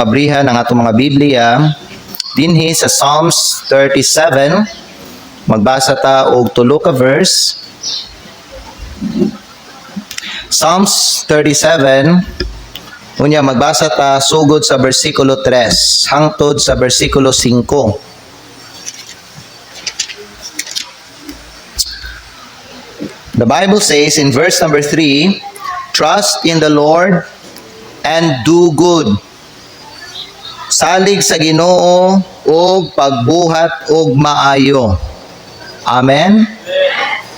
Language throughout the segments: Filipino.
Mabrihan ang atong mga Biblia dinhi sa Psalms 37. Magbasa ta og tulo ka verse. Psalms 37. Unya magbasa ta sugod sa bersikulo 3 hangtod sa bersikulo 5. The Bible says in verse number 3, "Trust in the Lord and do good. Salig sa Ginoo og pagbuhat og maayo." Amen.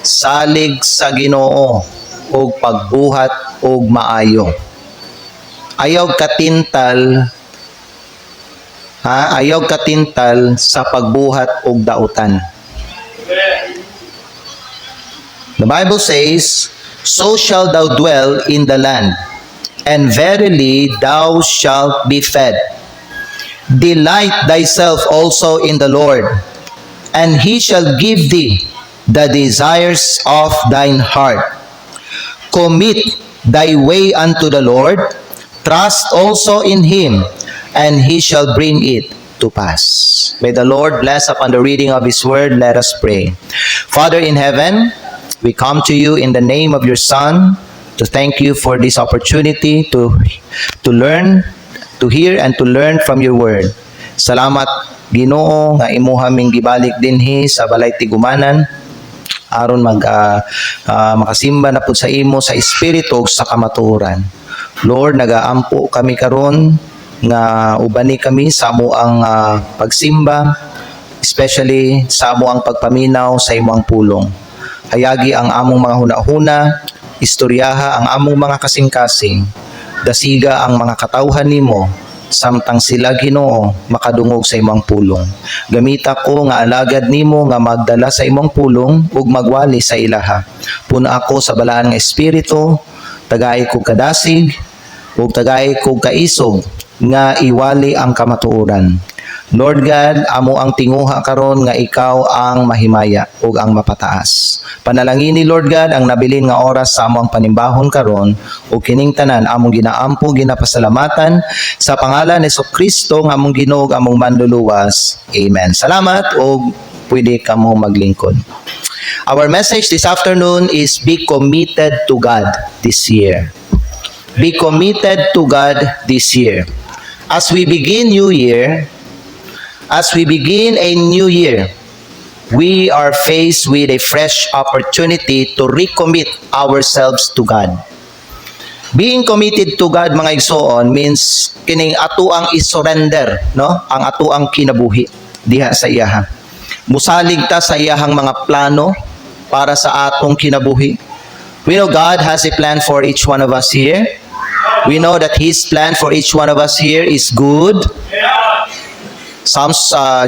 Salig sa Ginoo og pagbuhat og maayo. Ayaw katintal ayaw katintal sa pagbuhat og dautan. The Bible says, "So shall thou dwell in the land, and verily thou shalt be fed. Delight thyself also in the Lord, and He shall give thee the desires of thine heart. Commit thy way unto the Lord, trust also in Him, and He shall bring it to pass." May the Lord bless upon the reading of His word. Let us pray. Father in heaven, we come to you in the name of your Son to thank you for this opportunity to learn, to hear and to learn from your word. Salamat Ginoo nga imuha ming gibalik dinhi sa balay tigumanan aron makasimba na pud sa imo sa espiritu ug sa kamatuoran. Lord, nagaampo kami karon nga ubani kami sa amo ang pagsimba, especially sa amo ang pagpaminaw sa imong pulong. Hayagi ang among mga hunahuna, istoryaha ang among mga kasing-kasing, dasiga ang mga katawhan nimo, samtang sila Ginoo makadungog sa imong pulong. Gamita ko nga alagad nimo nga magdala sa imong pulong ug magwali sa ilaha. Puna ako sa balaan nga espiritu, tagay ko kadasig ug tagay ko kaisog nga iwali ang kamatuoran. Lord God, amo ang tinguha karon nga ikaw ang mahimaya ug ang mapataas. Panalangini Lord God ang nabilin nga oras sa among panimbahon karon ug kining tanan among ginaampo ginapasalamatan sa pangalan ni Kristo nga among Ginoo ug among manluluwas. Amen. Salamat ug pwede kamo maglingkod. Our message this afternoon is be committed to God this year. Be committed to God this year. As we begin a new year, we are faced with a fresh opportunity to recommit ourselves to God. Being committed to God, mga igsoon, means kining ato ang isurrender, no? Ang ato ang kinabuhi diha sa iyaha. Musalig ta sa iyahang mga plano para sa atong kinabuhi. We know God has a plan for each one of us here. We know that His plan for each one of us here is good.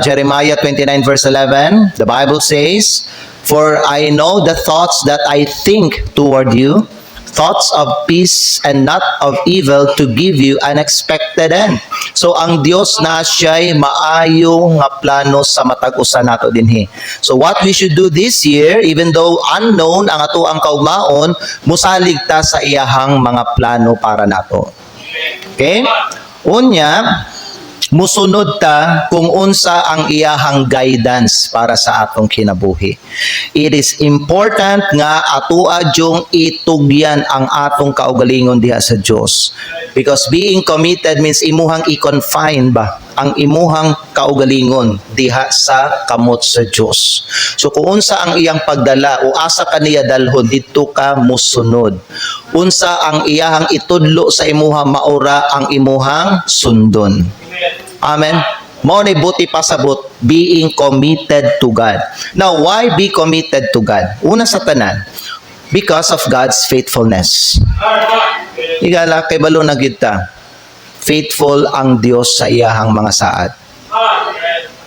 Jeremiah 29 verse 11, the Bible says, "For I know the thoughts that I think toward you, thoughts of peace and not of evil, to give you an expected end." So ang Dios na siya'y maayo nga plano sa matag-usa nato dinhi. So what we should do this year, even though unknown ang ato ang kaugmaon, musalig ta sa iyahang mga plano para nato. Okay? Unya, musunod ta kung unsa ang iyahang guidance para sa atong kinabuhi. It is important nga atoa jung itugyan ang atong kaugalingon diha sa Dios. Because being committed means imuhang i-confine ba ang imuhang kaugalingon diha sa kamot sa Dios. So kung unsa ang iyang pagdala o asa kaniya dalhon, dito ka musunod. Unsa ang iyahang itudlo sa imuha, maura ang imuhang sundon. Amen. Mao ni buti pasabot being committed to God. Now, why be committed to God? Una sa tanan, because of God's faithfulness. Igala kay balo na gyud ta. Faithful ang Dios sa iyahang mga saad.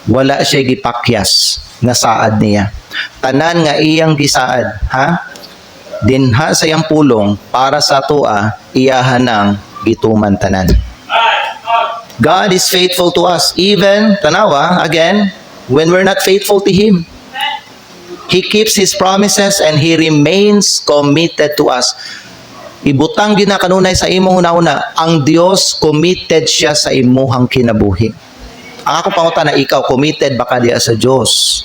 Wala siya gipakyas nga saad niya. Tanan nga iyang gisaad, dinha sa iyang pulong para sa tuwa iyahan ng gituman tanan. God is faithful to us, even, tanawa, again, when we're not faithful to Him. He keeps His promises and He remains committed to us. ibutang gyud na kanunay sa imong una-una, ang Dios committed siya sa imuhang kinabuhi. Ang ako pangutana, ikaw committed ba ka diha sa Dios?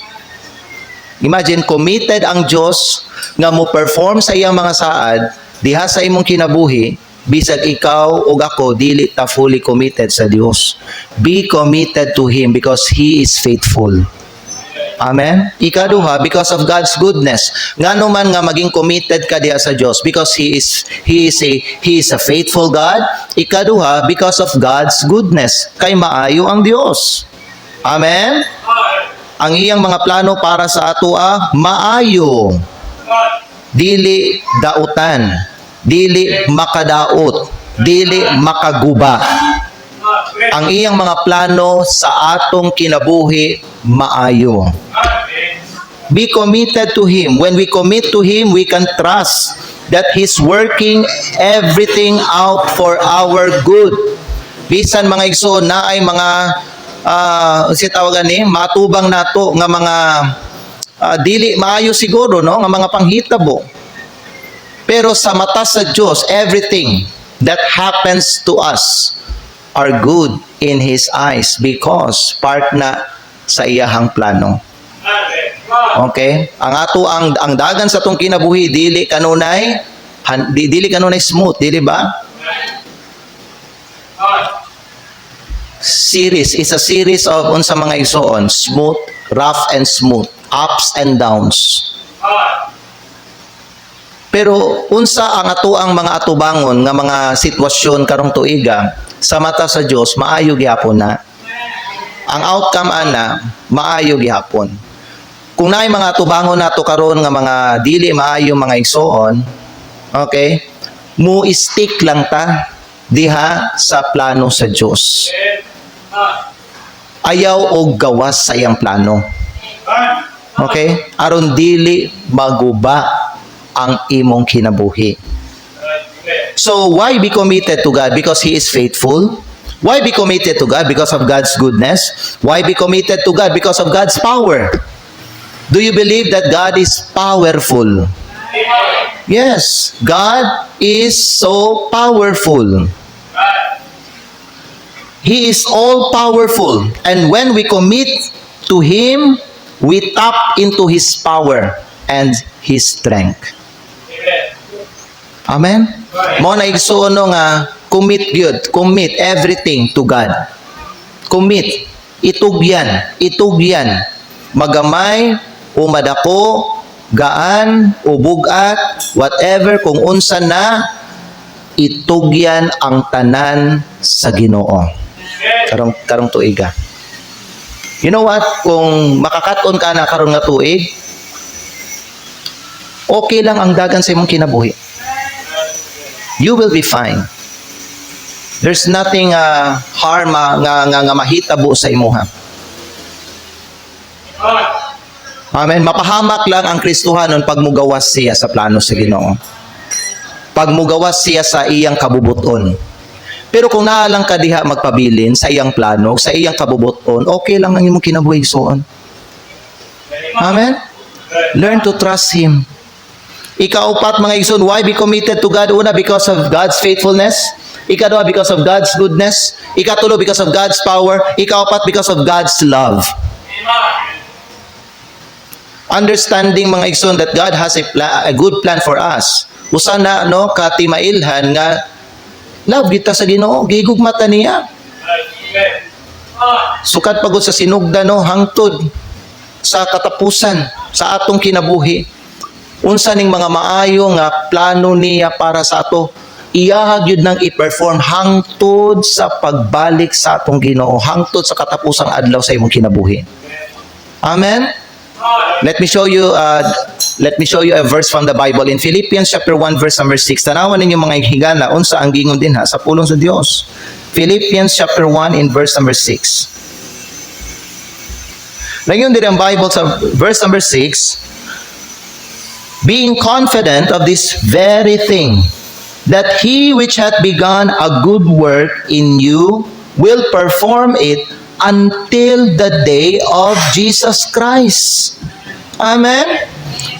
Imagine, committed ang Diyos nga mo perform sa iyang mga saad diha sa imong kinabuhi, bisag ikaw ug ako dili ta fully committed sa Dios. Be committed to Him because He is faithful. Amen? Ikaduha, because of God's goodness. Ngano man nga maging committed ka diha sa Dios because He is a faithful God. Ikaduha, because of God's goodness. Kay maayo ang Dios. Amen? Ang iyang mga plano para sa atoa, maayo. Dili dautan, dili makadaot, dili makaguba. Ang iyang mga plano sa atong kinabuhi, maayo. Be committed to Him. When we commit to Him, we can trust that He's working everything out for our good. Bisan mga igsoon na ay mga si tawagan ni matubang nato nga mga dili maayo siguro no nga mga panghitabo, pero sa mata sa Dios everything that happens to us are good in His eyes because part na sa iyahang plano. Okay, ang dagan sa tong kinabuhi dili kanunay smooth, dili ba? Is a series of unsa mga igsoon, smooth, rough and smooth, ups and downs. Pero unsa ang atoang mga atubangon nga mga sitwasyon karong tuiga, sa mata sa Dios maayo gyapon na. Ang outcome ana maayo gyapon. Kung naay mga atubangon nato karon nga mga dili maayo mga igsoon, okay? Mo stick lang ta diha sa plano sa Dios. Ayaw og gawas sa iyang plano. Okay? Aron dili maguba ang imong kinabuhi. So, why be committed to God? Because He is faithful. Why be committed to God? Because of God's goodness. Why be committed to God? Because of God's power. Do you believe that God is powerful? Yes. God is so powerful. He is all-powerful. And when we commit to Him, we tap into His power and His strength. Amen? Mo na igsuon nga commit gyud, commit everything to God. Commit. Itugyan. Magamay o madako, gaan o bugat, whatever kung unsa na, itugyan ang tanan sa Ginoo. Karong tuiga. You know what? Kung makakaton ka na karon nga tuig, okay lang ang dagan sa imong kinabuhi. You will be fine. There's nothing harm nga mahitabo sa imuha. Amen. Mapahamak lang ang Kristohanon pag mugawas siya sa plano sa Ginoo. Pag mugawas siya sa iyang kabubuton. Pero kung naalang ka diha magpabilin sa iyang plano, sa iyang kabubuton, okay lang ang imong kinabuhi igsoon. Amen? Learn to trust Him. Ikaupat mga igsoon, why be committed to God? Una, because of God's faithfulness. Ikadua, because of God's goodness. Ikatulo, because of God's power. Ikaapat, because of God's love. Understanding mga igsoon that God has a good plan for us. Usa na katimailhan nga love kita sa Ginoo, gigugmata niya. Sukat pagod sa sinugdan hangtod sa katapusan sa atong kinabuhi. Unsa ning mga maayo nga plano niya para sa ato, iyahag yun nang i-perform hangtod sa pagbalik sa atong Ginoo, hangtod sa katapusang adlaw sa imong kinabuhi. Amen. Let me show you a verse from the Bible in Philippians chapter 1 verse number 6. Tanawan ninyo mga higala unsa ang gingon din sa pulong sa Dios. Philippians chapter 1 in verse number 6. Nagyon din ang Bible sa verse number 6. Being confident of this very thing, that He which hath begun a good work in you will perform it until the day of Jesus Christ. Amen?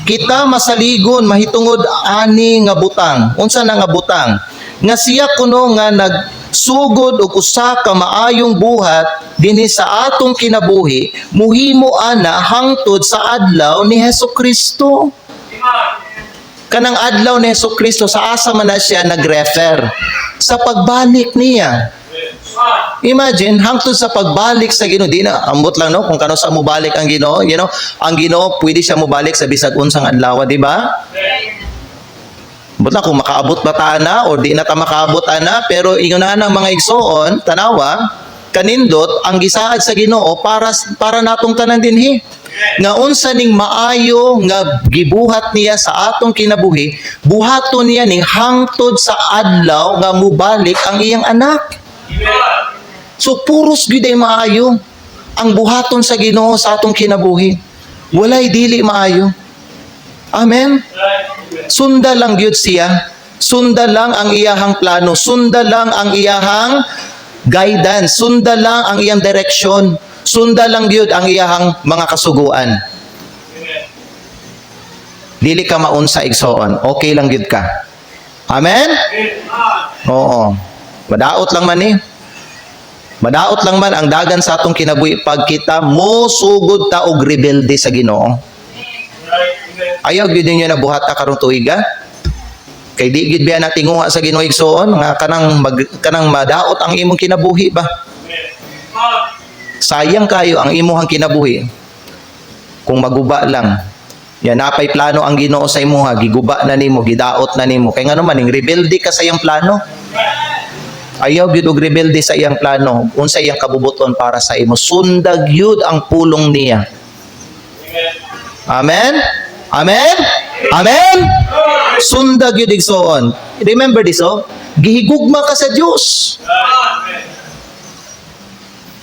Kita masaligon mahitungod ani nga butang. Unsa na nga butang? Nga siya kuno nga nagsugod og usa ka maayong buhat dinhi sa atong kinabuhi, muhimo ana hangtod sa adlaw ni Hesukristo. Kanang adlaw ni Hesukristo, sa asa man na siya nagrefer? Sa pagbalik niya. Imagine, hangtod sa pagbalik sa Ginoo, di na, ambot lang, no? Kung kano sa mubalik ang Ginoo, ang Ginoo, pwede siya mubalik sa bisag unsang adlaw, di ba? Ambot lang, kung makaabot ba ta na, o di na ta makaabot na, pero ingon na ng mga igsoon, tanawa, kanindot, ang gisaad sa Ginoo, para natong tanan dinhi. Nga unsa ning maayo nga gibuhat niya sa atong kinabuhi, buhaton niya ning hangtod sa adlaw nga mubalik ang iyang anak. So puros gyud ay maayo ang buhaton sa Ginoo sa atong kinabuhi. Walay dili maayo. Amen. Sunda lang gyud siya. Sunda lang ang iyahang plano, sunda lang ang iyahang guidance, sunda lang ang iyang direksyon. Sunda lang gyud ang iyahang mga kasuguan. Dili ka maun sa igsoon. Okay lang gyud ka. Amen? Oo. Madaot lang man eh. Madaot lang man ang dagan sa atong kinabuhi pag kita mo sugod ta og rebelde sa Ginoo. Ayaw gyud ninyo na buhat ta karong tuiga. Kay di gyud biya na tinguha sa Ginoo igsoon nga kanang madaot ang imong kinabuhi ba? Sayang kayo ang imuhang kinabuhi kung maguba lang. Yan, napay plano ang Ginoo sa imuha, giguba na nimo, gidaot na nimo. Kaya nga naman, yung rebelde ka sa iyang plano. Ayaw gyud og rebelde sa iyang plano. Unsa iyang kabubuton para sa imo. Sundag gyud ang pulong niya. Amen? Amen? Amen? Sundag gyud igsoon. Remember this, oh? Gihigugma ka sa Dios.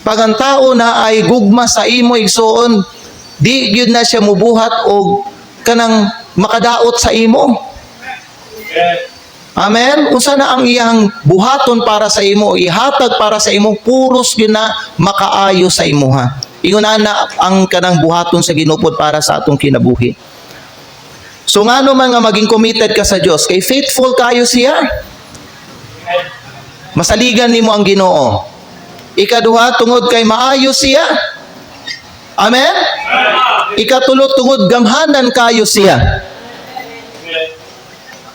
Pag ang tao na ay gugma sa imo igsoon, di gyud na siya mubuhat og kanang makadaot sa imo. Amen. Unsa na ang iyang buhaton para sa imo, ihatag para sa imo, puros gyud na makaayo sa imuha. Ingon na ang kanang buhaton sa Ginoo para sa atong kinabuhi. So ngano man nga maging committed ka sa Dios, kay faithful kayo siya. Masaligan nimo ang Ginoo. Ikaduha, tungod kay maayo siya. Amen? Ikatulo, tungod gamhanan kayo siya.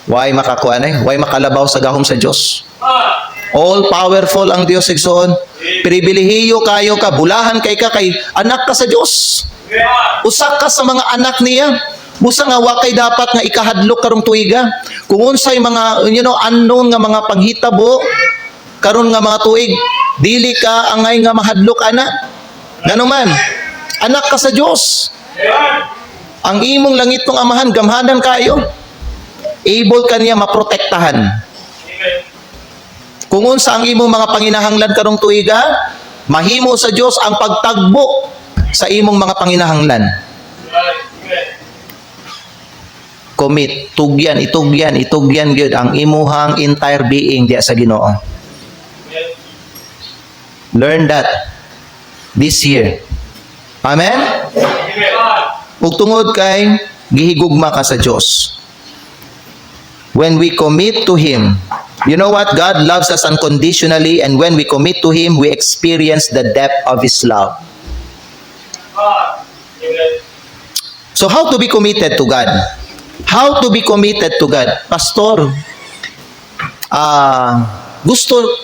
Why makakuan Why makalabaw sa gahom sa Dios? All powerful ang Dios igsoon. Pribilehiyo kayo ka, bulahan kay anak ka sa Dios. Usa ka sa mga anak niya. Busa nga wa kay dapat nga ikahadlok karong tuiga. Kung unsay mga unknown nga mga panghitabo karon nga mga tuig, dili ka angay nga mahadlok anak. Ganuman, anak ka sa Dios. Ang imong langitong amahan gamhanan kayo. Able ka niya maprotektahan. Kung unsa ang imong mga panginahanglan karong tuiga, mahimo sa Dios ang pagtagbo sa imong mga panginahanglan. Commit, itugyan gyud ang imuhang entire being diya sa Ginoo. Learn that this year. Amen? Ug tungod kay gihigugma ka sa Dios. When we commit to Him, you know what? God loves us unconditionally, and when we commit to Him, we experience the depth of His love. So how to be committed to God? How to be committed to God? Pastor,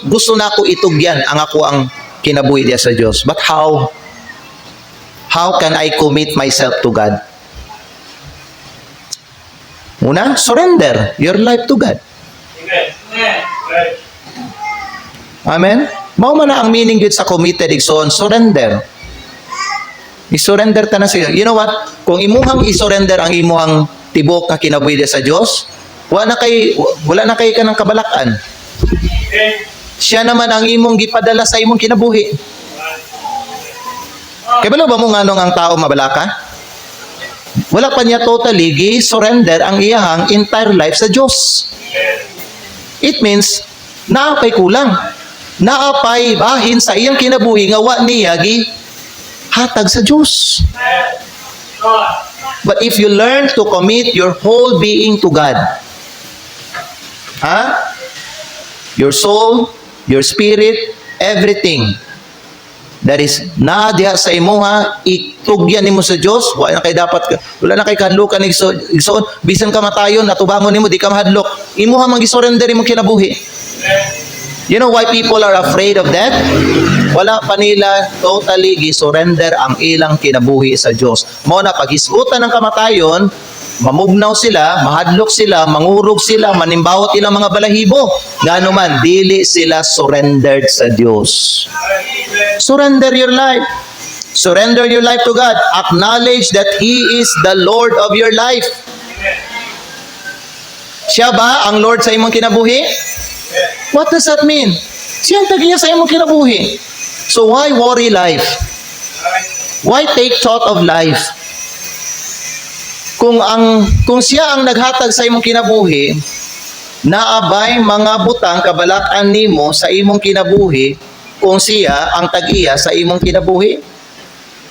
gusto na ako itugyan ang ako ang kinabuhi diya sa Dios. But how? How can I commit myself to God? Una, surrender your life to God. Amen? Mao man na ang meaning gyud sa committed igsoon, surrender. I-surrender ta na siya. You know what? Kung imuhang i-surrender ang imuhang tibok nga kinabuhi diya sa Dios, wala na kay kanang kabalakan. Siya naman ang imong gipadala sa imong kinabuhi. Kaya ba mo nga nung ang tao mabalaka? Wala pa niya totally gi-surrender ang iyahang entire life sa Diyos. It means, naapay kulang. Naapay bahin sa iyang kinabuhi nga wa niya gi hatag sa Diyos. but if you learn to commit your whole being to God, your soul, your spirit, everything that is na diha sa imuha, itugyan nimo sa Dios, wala na kay dapat wala na kay kahadlukan igsoon, bisan ka matayon natubangon nimo di ka mahadlok, imuha man gisurrender imong kinabuhi. You know why people are afraid of death? Wala pa nila totally gisurrender ang ilang kinabuhi sa Dios. Mao na paghisgutan ng kamatayon, mamugnaw sila, mahadlok sila, mangurog sila, manimbawot ilang mga balahibo. Ngano man, dili sila surrendered sa Dios. Surrender your life. Surrender your life to God. Acknowledge that He is the Lord of your life. Siya ba ang Lord sa imong kinabuhi? What does that mean? Siya ang tagiya sa imong kinabuhi. So why worry life? Why take thought of life? Kung siya ang naghatag sa imong kinabuhi, naabay mga butang kabalat-an nimo sa imong kinabuhi, kung siya ang tag-iya sa imong kinabuhi.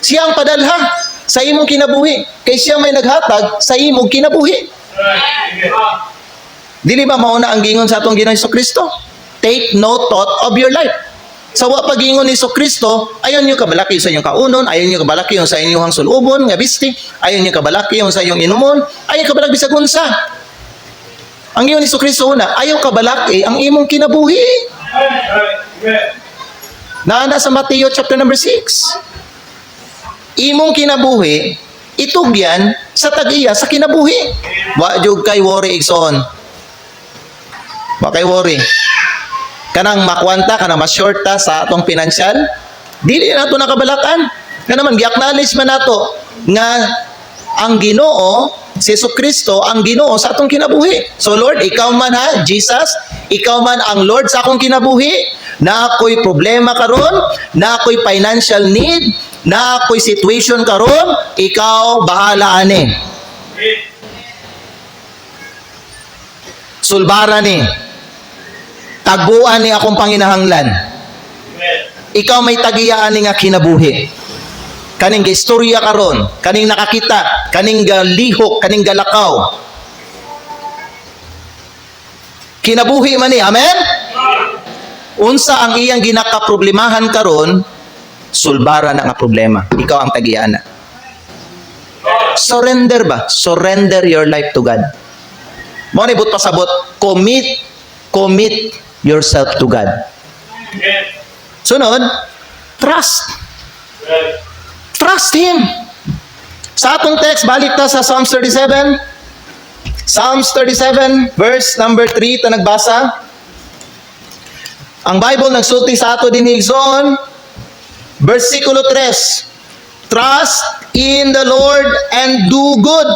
Siya ang padalha sa imong kinabuhi, kay siya may naghatag sa imong kinabuhi. Dili ba mauna ang gingon sa atong Ginoong Jesucristo? Take no thought of your life. Sa wa pagingon ni Jesucristo, ayon niyo kabalaki sa inyong kaunon, ayon niyo kabalaki sa inyong sulubon nga bisti, ayon niyo kabalaki sa inyong inumon, ayon kabalaki bisag unsa. Ang gingon ni Jesucristo una, ayaw kabalaki ang imong kinabuhi. Naana sa Mateo chapter number 6. Imong kinabuhi itugyan sa tag-iya sa kinabuhi. Wa jud kay worry igsoon. Wa kay worry. Kanang makwanta, kanang masyorta sa atong financial, dili na ito nakabalatan. Nga naman, gi-acknowledge man nato nga ang Ginoo, si Jesucristo, ang Ginoo sa atong kinabuhi. So Lord, ikaw man Jesus, ikaw man ang Lord sa akong kinabuhi, na ako'y problema karon, na ako'y financial need, na ako'y situation karon, ikaw bahala ani. Sulbara ni. Taguan ni akong panginahanglan. Ikaw may tagiyaan ni nga kinabuhi. Kaning istorya karon, kaning nakakita, kaning galihok, kaning galakaw. Kinabuhi man ni, amen? Unsa ang iyang ginakaproblemahan karon, sulbara na nga problema. Ikaw ang tagiyaan na. Surrender ba? Surrender your life to God. Mo ni but pasabot, commit yourself to God. Sunod, trust. Trust Him. Sa atong text, balik ta sa Psalms 37. Psalms 37, verse number 3, ta nagbasa. Ang Bible nagsulti sa ato din igsoon, versikulo 3. Trust in the Lord and do good.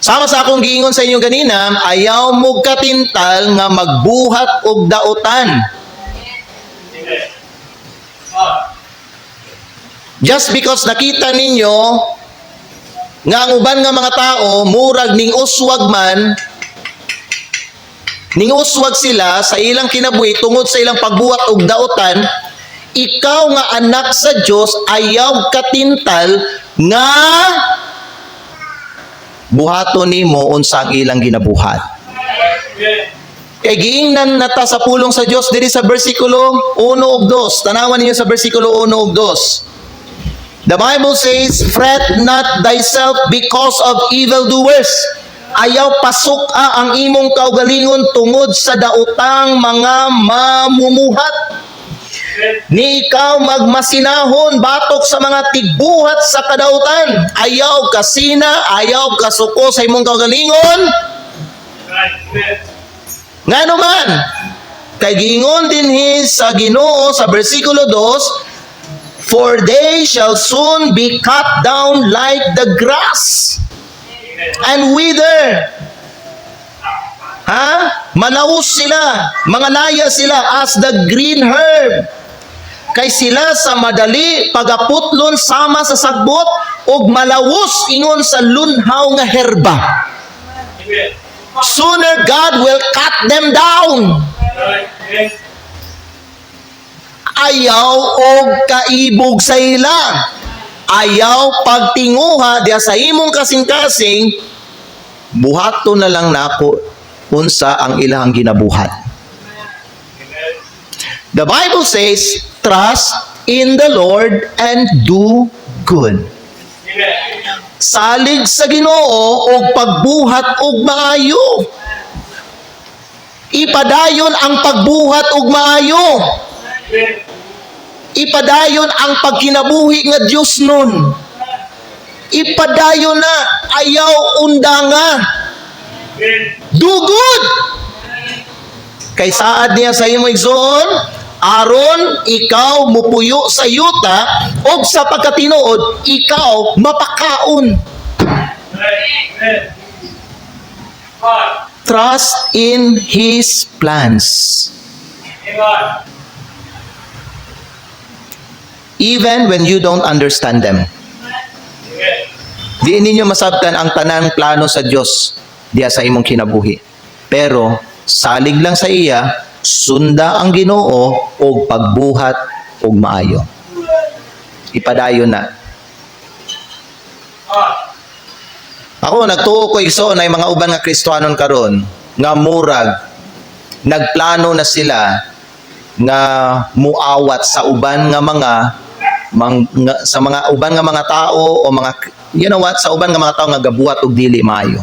Sama sa akong giingon sa inyo ganina, ayaw mo katintal nga magbuhat og dautan. Just because nakita ninyo nga ang uban nga mga tao murag ning uswag man, ning uswag sila sa ilang kinabuhi tungod sa ilang pagbuhat og dautan, ikaw nga anak sa Dios ayaw katintal nga buhaton nimo unsa ang ilang ginabuhat. Kay giingnan nata sa pulong sa Dios diri sa bersikulo 1 ug 2. Tanawan ninyo sa bersikulo 1 ug 2. The Bible says, "Fret not thyself because of evildoers." Ayaw pasuka ang imong kaugalingon tungod sa daotang mga mamumuhat. Ni ikaw magmasinahon batok sa mga tigbuhat sa kadautan. Ayaw kasina, ayaw kasuko sa imong kaugalingon. Ngano man, kay giingon dinhi sa Ginoo sa bersikulo 2, "For they shall soon be cut down like the grass and wither." Malaos sila, mga laya sila as the green herb. Kay sila sa madali pagaputlon sama sa sagbot ug malawos ingon sa lunhaw nga herba. Sooner God will cut them down. ayaw og kaibog sa ila. Ayaw pagtinguha diya sa imong kasing-kasing, buhaton na lang nako unsa ang ilang ginabuhat. The Bible says, trust in the Lord and do good. Salig sa Ginoo og pagbuhat og maayo. Ipadayon ang pagbuhat og maayo. Ipadayon ang pagkinabuhi nga Dios nun. Ipadayon na, ayaw undanga. Do good. Kay saad niya sa imong igsoon, aron ikaw mupuyo sa yuta og sa pagkatinuod ikaw mapakaon. Trust in His plans. Even when you don't understand them. Di ninyo masabtan ang tanang plano sa Dios diya sa imong kinabuhi. Pero salig lang sa iya, sunda ang Ginoo og pagbuhat og maayo. Ipadayon na. Ako nagtuo ko igsoon ay mga uban nga Kristiyanon karon nga murag nagplano na sila nga muawat sa uban nga sa mga uban nga mga tao o mga sa uban nga mga tao nga gabuhat og dili maayo.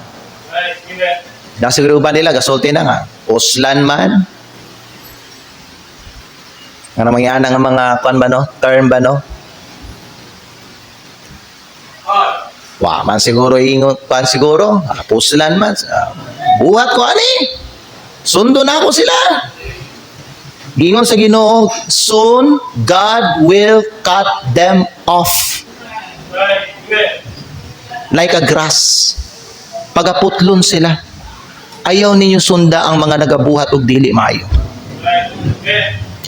Dahil siguro uban nila gasulti na nga uslan man. Ano mangyana nga mga term ba no? Wa man siguro ingot pan siguro, puslan man. Buhat ko ani. Sundo na ako sila. Gingon sa Ginoo, soon God will cut them off. Like a grass. Pagaputlon sila. Ayaw ninyo sunda ang mga nagabuhat og dili maayo.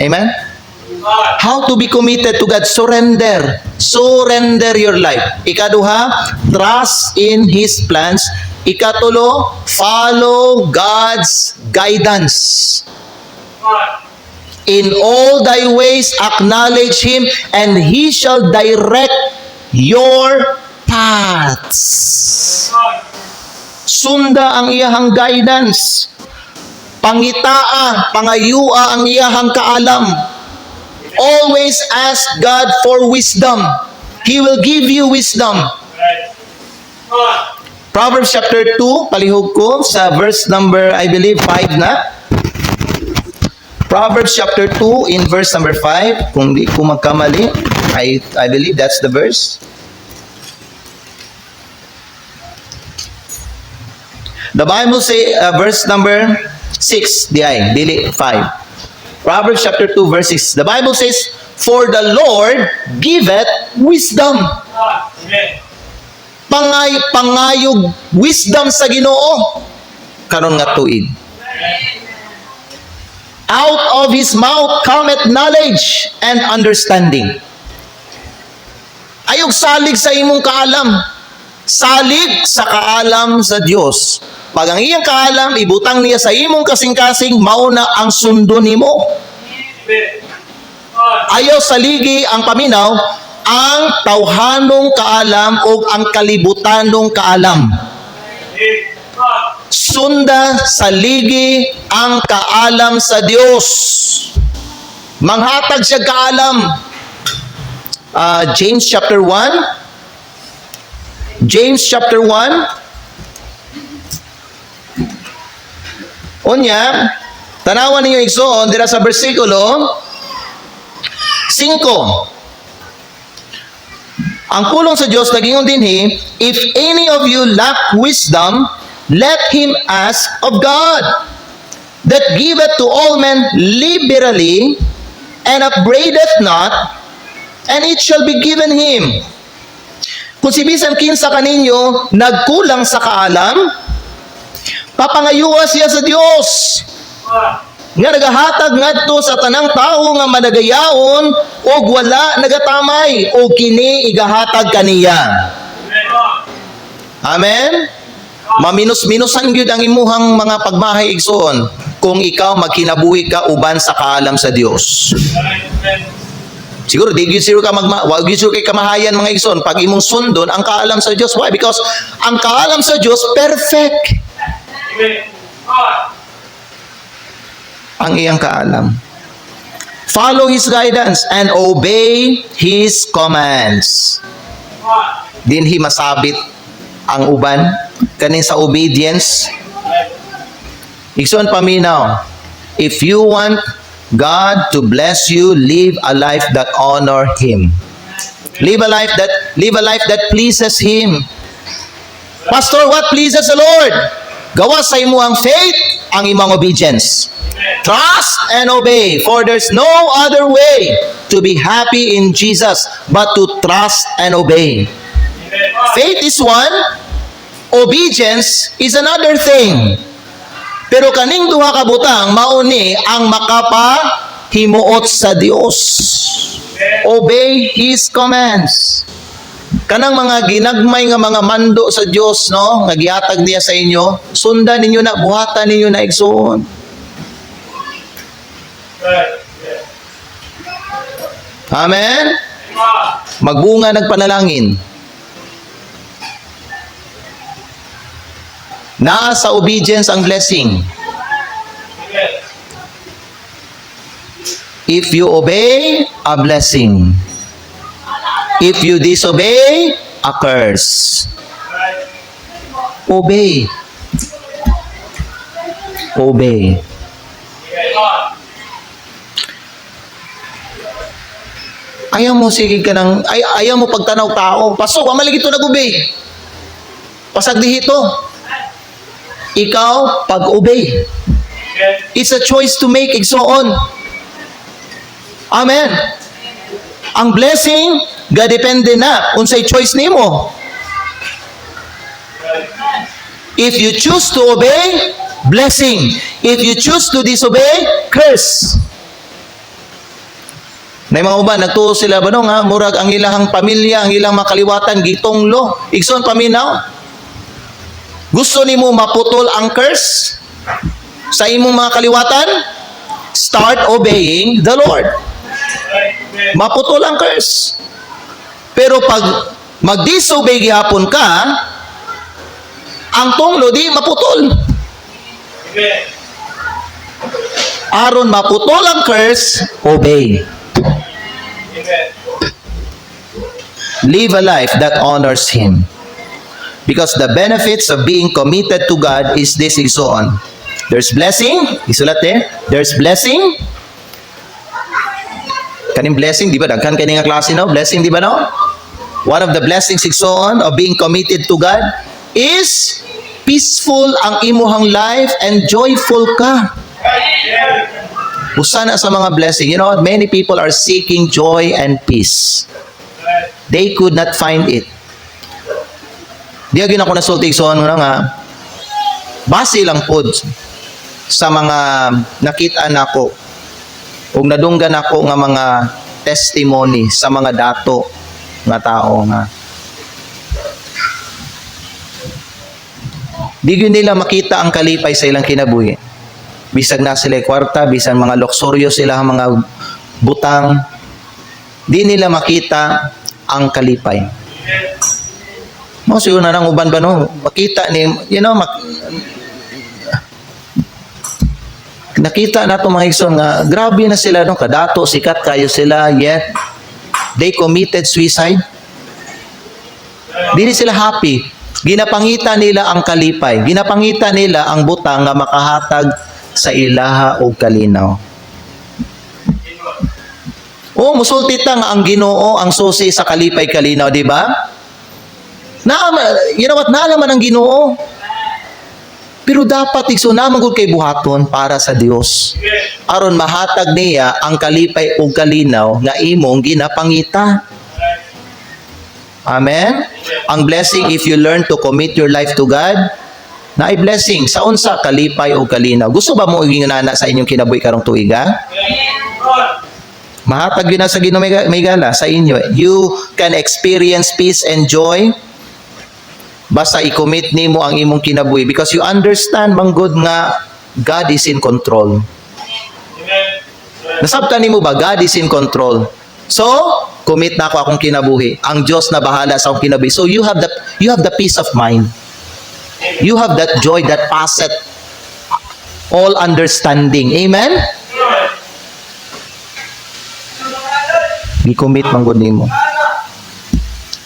Amen? How to be committed to God? Surrender. Surrender your life. Ikaduha, trust in His plans. Ikatulo, follow God's guidance. In all thy ways acknowledge Him, and He shall direct your paths. Sunda ang iyahang guidance. Pangitaa, pangayua ang iyahang kaalam. Always ask God for wisdom. He will give you wisdom. Proverbs chapter 2, palihog ko sa verse number, I believe, 5 na. Proverbs chapter 2 in verse number 5, kung di ko magkamali, I believe that's the verse. The Bible say, verse number 6, dili 5. Proverbs chapter 2 verse 6. The Bible says, for the Lord giveth wisdom. Pangayog wisdom sa Ginoo karon nga tuig. Out of His mouth cometh knowledge and understanding. Ayog salig sa imong kaalam. Salig sa kaalam sa Dios. Pag ang iyang kaalam, ibutang niya sa imong kasing-kasing, mauna ang sundo nimo. Ayaw saligi ang paminaw, ang tawhanong kaalam o ang kalibutanong kaalam. Sunda saligi ang kaalam sa Dios. Manghatag siya kaalam. James chapter 1. James chapter 1. Unya, tanawan ninyo igsoon dira sa bersikulo 5. Ang pulong sa Dios nagingon dinhi, if any of you lack wisdom, let him ask of God, that giveth to all men liberally, and upbraideth not, and it shall be given him. Kung si bisan kinsa kaninyo nagkulang sa kaalam, papangayuwa siya sa Dios. Nga nagahatag ngadto sa tanang tawo nga managayaon og wala nagatamay o kini igahatag kaniya. Amen. Maminus-minusan gyud ang imuhang mga pagmahay igsoon kung ikaw magkinabuhi ka uban sa kaalam sa Dios. Siguro di gyud sure ka wag gyud sure kay kamahayan mga igsoon pag imong sundon ang kaalam sa Dios. Why? Because ang kaalam sa Dios perfect. Ang iyang kaalam. Follow His guidance and obey His commands. Dinhi masabit ang uban kaning sa obedience. Igsoon paminaw, if you want God to bless you, live a life that honor Him. Live a life that pleases Him. Pastor, what pleases the Lord? Gawa sa imo ang faith, ang imong obedience. Trust and obey, for there's no other way to be happy in Jesus but to trust and obey. Faith is one, obedience is another thing. Pero kaning duha ka butang mauni ang makapahimuot sa Dios. Obey His commands. Kanang mga ginagmay nga mga mando sa Dios, no, nga gihatag niya sa inyo, sundan ninyo na, buhatan ninyo na igsoon. Amen. Magbunga nagpanalangin. Naa sa obedience ang blessing. If you obey, a blessing. If you disobey, a curse. Obey. Obey. Ayaw mo sige ka ng, ayaw mo pagtanaw tao. Pasok, amalagi ito nag-obey. Pasag dihito. Ikaw, pag-obey. It's a choice to make, igsoon. Amen. Ang blessing, gadepende na. Unsay choice nimo. If you choose to obey, blessing. If you choose to disobey, curse. Na mga uban, nagtuo sila ba no nga, murag ang ilang pamilya, ang ilang makaliwatan, gitonglo. Igsoon paminaw. Gusto nimo maputol ang curse sa imong mga kaliwatan? Start obeying the Lord. Maputol ang curse. Pero pag mag-disobey gihapon ka, ang tunglo di maputol. Aron maputol ang curse, obey. Live a life that honors Him. Because the benefits of being committed to God is this, igsoon. There's blessing. Isulat there's blessing. Kaning blessing, di ba? Daghan kaning nga klase, no? Blessing, di ba, no? One of the blessings, igsoon, of being committed to God is peaceful ang imuhang life and joyful ka. Usa na sa mga blessing. You know, many people are seeking joy and peace. They could not find it. Di agin ako nasulti igsoon nga base lang pod sa mga nakita nako ug nadunggan ako nga mga testimony sa mga dato nga tao nga di gyud nila makita ang kalipay sa ilang kinabuhi. Bisag na sila kwarta, bisan mga loksoryo sila mga butang, di nila makita ang kalipay. Mo siguro na nang uban ba no, makita ni, you know, nakita na itong mga igsoon nga grabe na sila no, kadato, sikat kayo sila, yet they committed suicide. Dili sila happy. Ginapangita nila ang kalipay, ginapangita nila ang butang nga makahatag sa ilaha o kalinaw. O musulti ta nga ang Ginoo ang susi sa kalipay kalinaw, di ba? You know what? Naalaman ang Ginoo. Pero dapat igsoon naman gud kay buhaton para sa Dios. Aron mahatag niya ang kalipay ug kalinaw nga imong ginapangita. Amen. Ang blessing if you learn to commit your life to God, na ay blessing sa unsa kalipay ug kalinaw. Gusto ba mo ginana sa inyong kinabuhi karong tuiga? Mahatag yun na sa Ginoo may gala sa inyo. You can experience peace and joy basta i-commit nimo ang imong kinabuhi because you understand manggod nga God is in control. Nasabtan nimo ba God is in control? So, commit na ako akong kinabuhi. Ang Diyos na bahala sa akong kinabuhi. So you have the peace of mind. You have that joy that passeth all understanding. Amen? Gi-commit man gud nimo.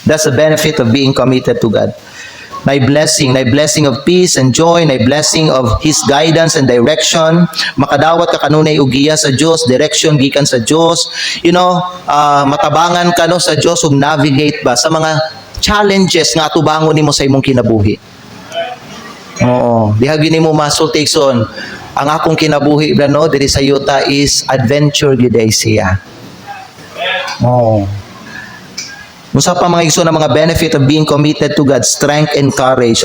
That's the benefit of being committed to God. Nay blessing of peace and joy, nay blessing of His guidance and direction. Makadawat ka kanunay og giya sa Dios, direction gikan sa Dios. Matabangan ka no sa Dios ug navigate ba sa mga challenges nga atubangon nimo sa imong kinabuhi. Oo, diha gini mo masultikson. Ang akong kinabuhi no diri sa yuta is adventure gid siya. Oo. Musa pa mga igsoon ang mga benefit of being committed to God, strength and courage.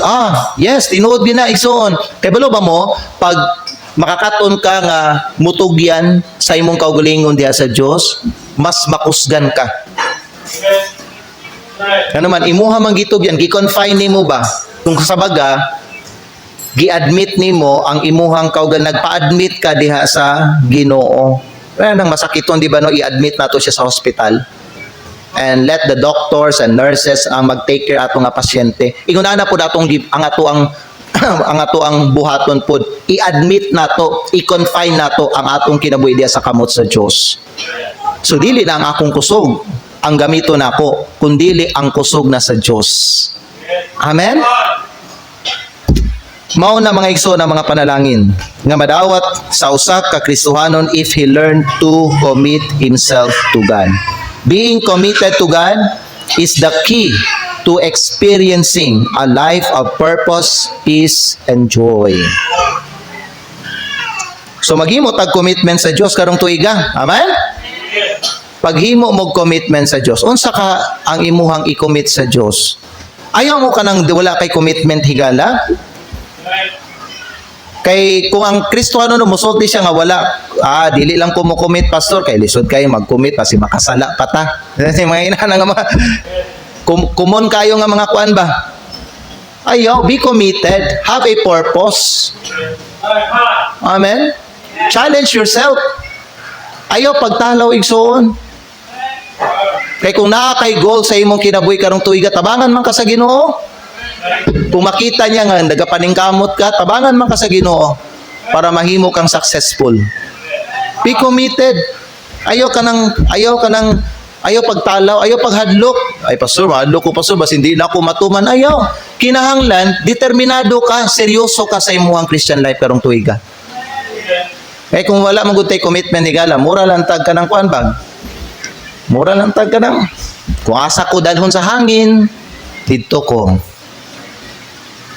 Yes, tinuod gina igsoon. Kay balo ba mo pag makakaton ka nga mutugyan sa imong kaugalingon diha sa Dios, mas makusgan ka. Ano man imuha man gitugyan, gi-confine nimo ba? Kung sabaga gi-admit nimo ang imuhang kaugal, nagpa-admit ka diha sa Ginoo. Kaya nang masakiton di ba no i-admit nato siya sa hospital. And let the doctors and nurses ang mag-take care ato nga pasyente. Inguna na po datong ang ato ang buhaton pod. I-admit nato, i-confine nato ang atong kinabuhi diha sa kamot sa Dios. So dili na ang akong kusog ang gamito nako, kundi ang kusog na sa Dios. Amen. Mao na mga igsoon na mga panalangin nga madawat sa usa ka Kristohanon if he learned to commit himself to God. Being committed to God is the key to experiencing a life of purpose, peace, and joy. So maghimo tag commitment sa Dios karong tuiga. Amen? Paghimo mo commitment sa Dios, unsa ka ang imuhang i-commit sa Dios? Ayaw mo ka nang wala kay commitment higala? Kay kung ang Kristohano no musulti siya nga wala, dili lang ko mo commit pastor kay lisod kayo mag-commit kasi makasala pa ta. Kasi mga ina nga mga kumon kayo nga mga kuan ba? Ayaw, be committed, have a purpose. Amen. Challenge yourself. Ayaw pagtalaw igsoon. Kay kung naa kay goal sa imong kinabuhi karong tuiga, tabangan man ka sa Ginoo. Kung makita niya nga nagapaningkamot ka, tabangan man ka sa Ginoo para mahimo kang successful. Be committed. Ayaw pagtalaw, ayaw paghadlok. Ay pastor, mahadlok ko pastor, bas hindi na ako matuman. Ayaw. Kinahanglan, determinado ka, seryoso ka sa imong Christian life karong tuiga. Kaya kung wala man gud tay commitment higala, mura lang tag ka ng kuan bag. Mura lang tag ka ng kung asa ko dalhon sa hangin, dito ko.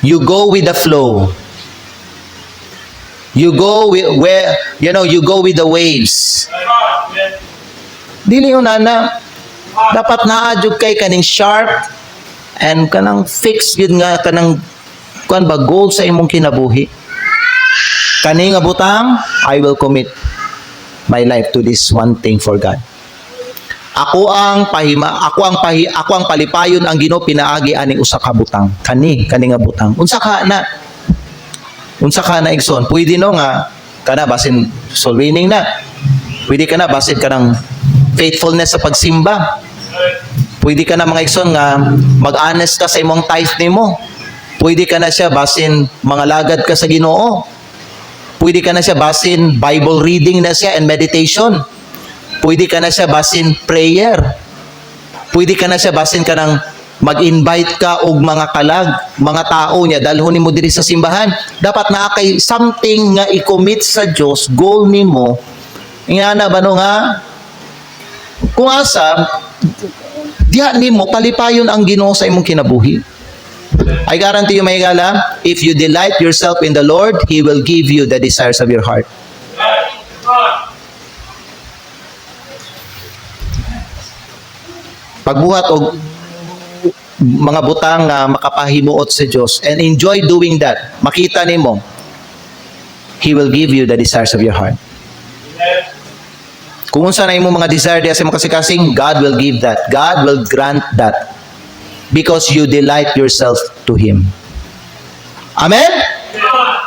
You go with the flow. You go you go with the waves. Dili yun na dapat naadjud kay kaning sharp and kanang fix yun nga kanang kuan ba goal sa imong kinabuhi. Kani nga butang, I will commit my life to this one thing for God. Ako ang palipayon ang Ginoo pinaagi aning usa ka butang. Kani nga butang. Unsa ka na igsoon? Pwede no nga kana basin soul winning na. Pwede ka na basin kanang faithfulness sa pagsimba. Pwede ka na mga igsoon nga mag-honest ka sa imong tithe nimo. Pwede ka na siya basin mga lagad ka sa Ginoo. Pwede ka na siya basin Bible reading na siya and meditation. Pwede ka na siya basin prayer. Pwede ka na siya basin ka ng mag-invite ka og mga kalag, mga tao niya, dalhon nimo diri sa simbahan. Dapat na kay something nga i-commit sa Dios, goal nimo. Ingana ba no nga? Kung asa, diha nimo palipayon ang Ginoo sa imong kinabuhi. I guarantee you, may gala, if you delight yourself in the Lord, He will give you the desires of your heart. Pagbuhat og mga butang nga makapahimuot sa Dios and enjoy doing that, makita nimo He will give you the desires of your heart. Kung unsa na imong mga desire diha sa imong kasing-kasing, God will give that. God will grant that because you delight yourself to Him. Amen?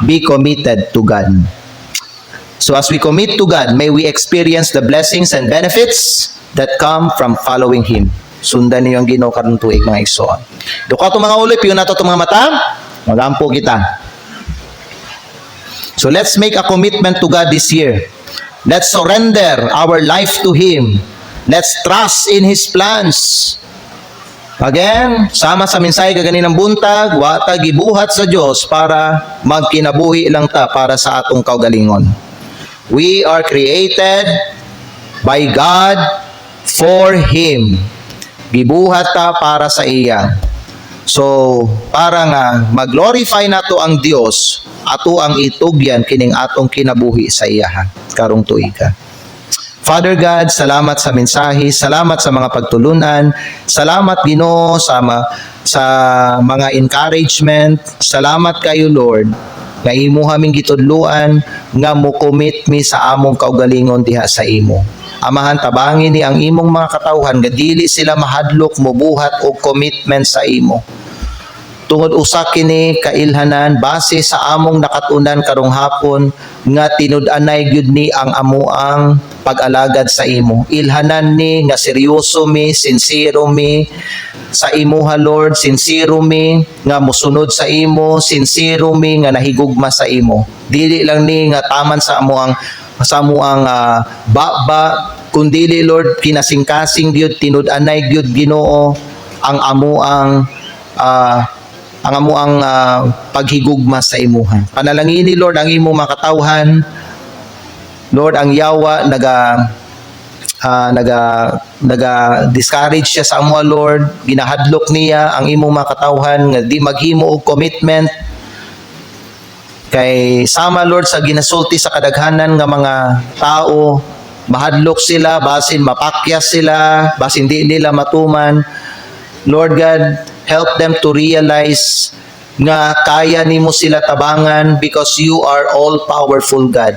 Be committed to God. So as we commit to God, may we experience the blessings and benefits that come from following Him. Sundan niyo ang Ginoo karong tuig mga igsoon. Duka to mga ulip, yun nato to mga mata, magampo kita. So let's make a commitment to God this year. Let's surrender our life to Him. Let's trust in His plans. Again, sama sa mensahe kaganinang buntag, wa ta gibuhat sa Dios para magkinabuhi lang ta para sa atong kaugalingon. We are created by God for Him. Gibuhat ta para sa iya. So, para nga mag-glorify nato ang Dios, ato ang itugyan kining atong kinabuhi sa iya karong tuiga. Father God, salamat sa mensahe, salamat sa mga pagtulunan, salamat Ginoo sa mga encouragement, salamat kayo Lord, nga imo haming gitudluan, nga mo commit mi sa among kaugalingon diha sa imo. Amahan tabangin ni ang imong mga katawhan, nga dili sila mahadlok mobuhat og commitment sa imo. Tungod usa kini kailhanan base sa among nakatunan karong hapon nga tinud-anay gyud ni ang amuang pag-alagad sa imo. Ilhanan ni nga seryoso mi, sincero mi sa imuha Lord, sincero mi nga mosunod sa imo, sincero mi nga nahigugma sa imo. Dili lang ni nga taman sa amuang baba kundi Lord kinasing-kasing gyud tinud-anay gyud Ginoo ang amuang paghigugma sa imuha. Panalangin ni Lord ang imong makatawhan. Lord, ang yawa discourage siya sa amo Lord. Ginahadlok niya ang imong makatawhan nga di maghimo og commitment. Kay sama Lord sa ginasulti sa kadaghanan nga mga tao, mahadlok sila basin mapakyas sila, basin di nila matuman. Lord God, help them to realize nga kaya nimo sila tabangan because you are all-powerful God.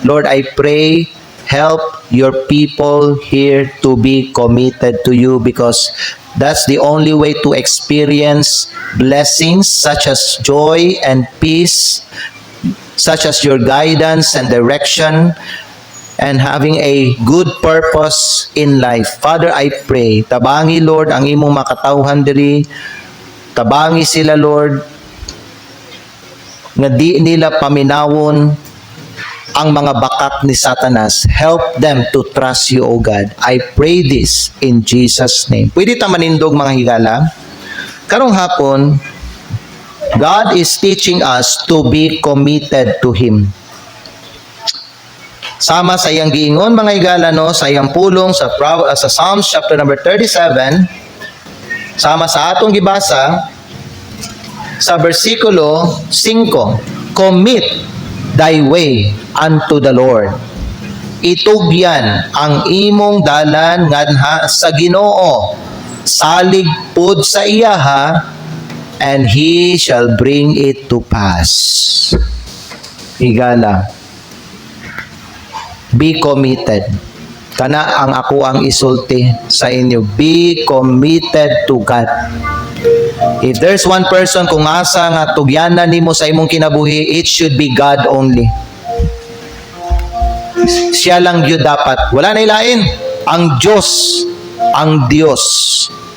Lord, I pray, help your people here to be committed to you because that's the only way to experience blessings such as joy and peace, such as your guidance and direction, and having a good purpose in life. Father, I pray, tabangi Lord ang imong makatawhan diri, tabangi sila Lord, nga di nila paminawon ang mga bakak ni Satanas. Help them to trust you, O God. I pray this in Jesus' name. Pwede ta manindog mga higala. Karong hapon, God is teaching us to be committed to Him. Sama sa iyang giingon mga higala no, sa iyang pulong sa Psalms chapter number 37, sama sa atong gibasa sa versikulo 5, commit thy way unto the Lord. Itugyan ang imong dalan ngadha sa Ginoo, salig pud sa iyaha, and He shall bring it to pass. Higala, be committed. Kana ang ako ang isulti sa inyo. Be committed to God. If there's one person kung asa nga tugyanan nimo sa imong kinabuhi, it should be God only. Siya lang gyud dapat. Wala na ilain. Ang Diyos, ang Diyos,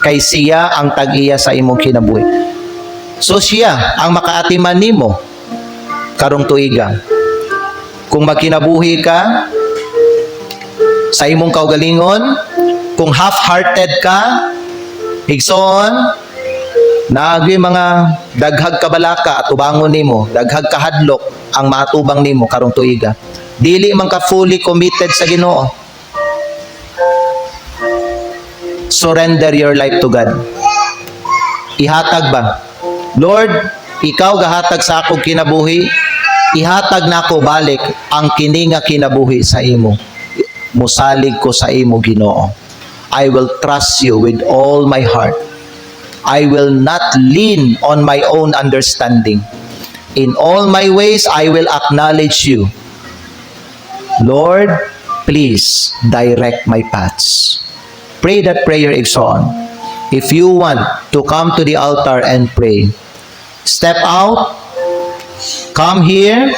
kay siya ang tag-iya sa imong kinabuhi. So siya ang makaatiman nimo karong tuiga. Kung magkinabuhi ka sa imong kaugalingon, kung half-hearted ka, higsoon, naagay mga daghag kabalaka at ubangon nimo, daghag kahadlok ang matubang nimo karong tuiga. Dili man ka fully committed sa Ginoo. Surrender your life to God. Ihatag ba? Lord, ikaw gahatag sa akong kinabuhi, ihatag na ako balik ang kini nga kinabuhi sa imo. Musalig ko sa imo Ginoo. I will trust you with all my heart. I will not lean on my own understanding. In all my ways, I will acknowledge you. Lord, please direct my paths. Pray that prayer, Igsoon. If you want to come to the altar and pray, step out, come here,